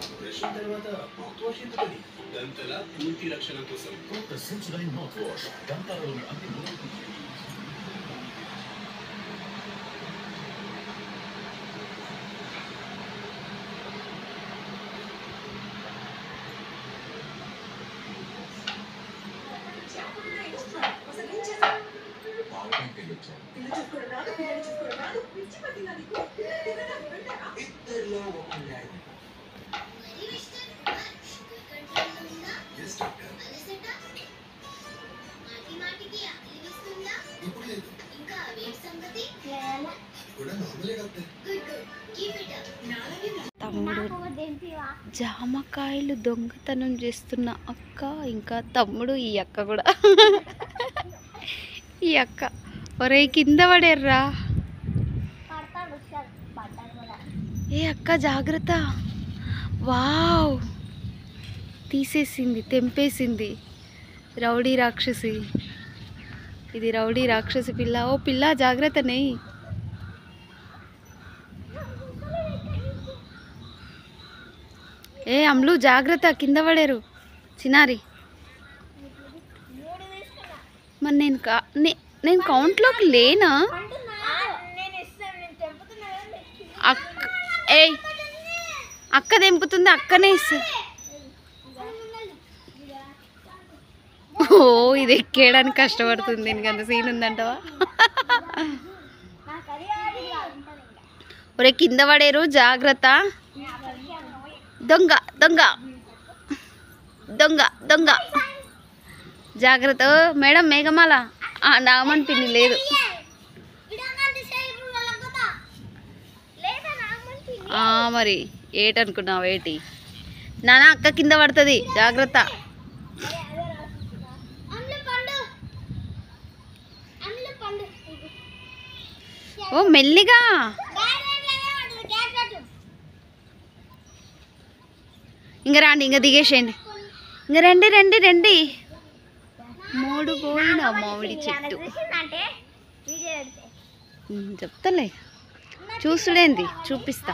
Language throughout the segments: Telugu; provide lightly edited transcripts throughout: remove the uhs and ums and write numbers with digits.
ఆపరేషన్ తర్వాత మౌత్ వాష్ ఎందుకని? దంతల పూర్తి రక్షణ కోసం సెన్సోడైన్ మౌత్ వాష్ దంతాలలోని అన్ని మూలలు తమ్ముడు జామకాయలు దొంగతనం చేస్తున్న అక్క, ఇంకా తమ్ముడు. ఈ అక్క కూడా ఈ అక్క ఒరే కింద పడేర్రా. ఏ అక్క జాగ్రత్త. వావ్, తీసేసింది, తెంపేసింది. రౌడీ రాక్షసి ఇది, రౌడీ రాక్షసి పిల్ల. ఓ పిల్ల జాగ్రత్త నెయ్యి. ఏ అమ్లు జాగ్రత్త, కింద పడారు చిన్నారి. మరి నేను కౌంట్లోకి లేనా? ఏ అక్క తెంపుతుంది, అక్కనే ఇస్తుంది. ఓ ఇది ఎక్కేయడానికి కష్టపడుతుంది. దీనికి అంత సీన్ ఉందంటవా? ఒరే కింద పడేరు జాగ్రత్త. దొంగ దొంగ దొంగ దొంగ జాగ్రత్త. మేడం మేఘమాల నాగమణి పిన్ని లేదు. మరి ఏటనుకున్నావు ఏటి? నానా అక్క కింద పడుతుంది, జాగ్రత్త. ఓ మెల్లిగా. ఇంక రాండి, ఇంక దిగేసేయండి. ఇంక రండి రండి రండి. మూడు పోయిన మామిడి చెట్టు చెప్తలే, చూసుడేంది చూపిస్తా.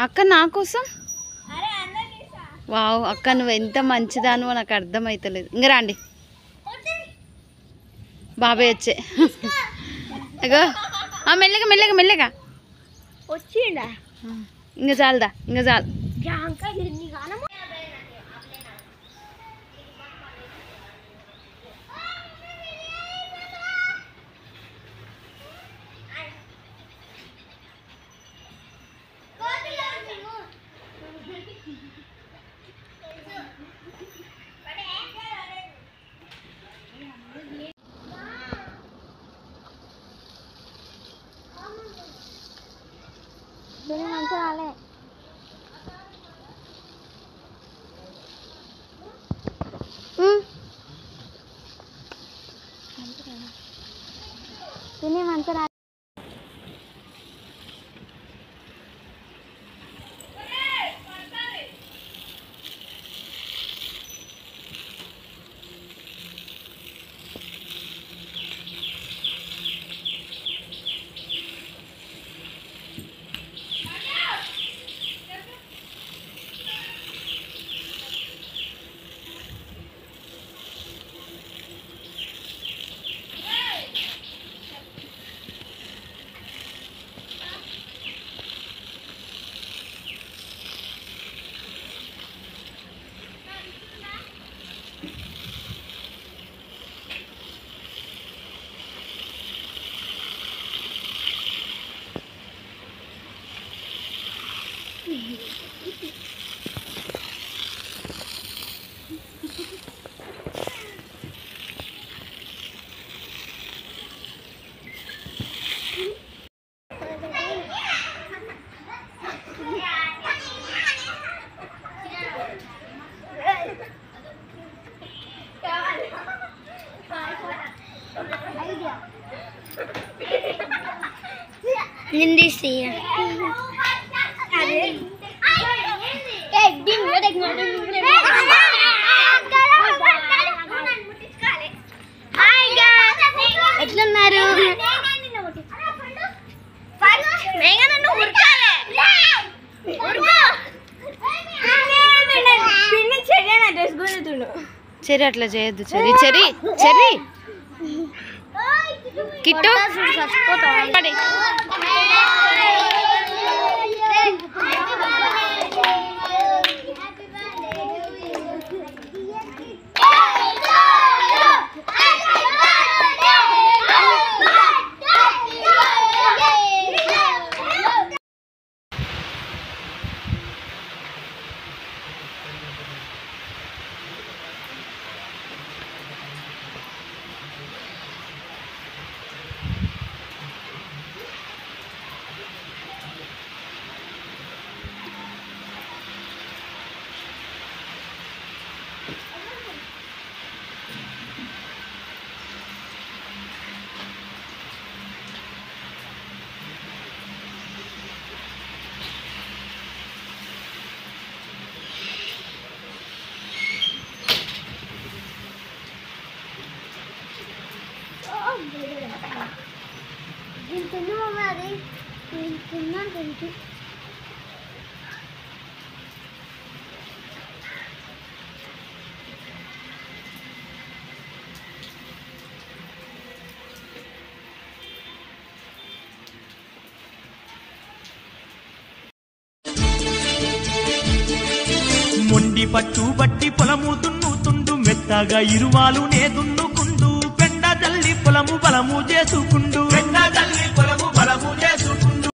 అక్క నా కోసం. వావ్ అక్క, నువ్వు ఎంత మంచిదానో నాకు అర్థమవుతలేదు. ఇంక రండి, బాబాయ్ వచ్చే. అగో మెల్లగా మెల్లగా మెల్లగా వచ్చిండా. ఇంకా చాలదా, ఇంకా చాలు. తిని మంచిగా నిందిసి చెరి అట్లా చేయొద్దు. చెరి చెరి చెరి కిట్టు మొండి పట్టు బట్టి పొలము దున్నుతుండు మెత్తగా ఇరువాలు నే దున్నుకుండు పెండ జల్లి పొలము బలము చేసుకుండు